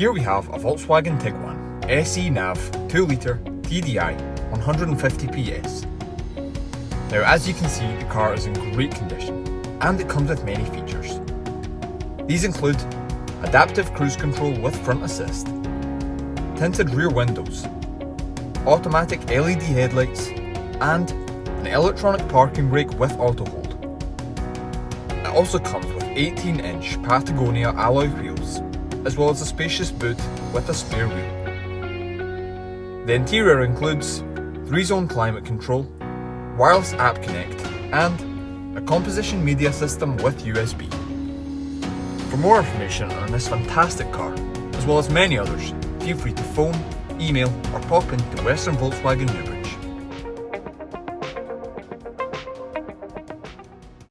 Here we have a Volkswagen Tiguan SE NAV 2-litre TDI 150 PS. Now, as you can see, the car is in great condition and it comes with many features. These include adaptive cruise control with front assist, tinted rear windows, automatic LED headlights, and an electronic parking brake with autohold. It also comes with 18-inch Patagonia alloy wheels, as well as a spacious boot with a spare wheel. The interior includes 3-zone climate control, wireless app connect, and a composition media system with USB. For more information on this fantastic car, as well as many others, feel free to phone, email or pop into Western Volkswagen Newbury.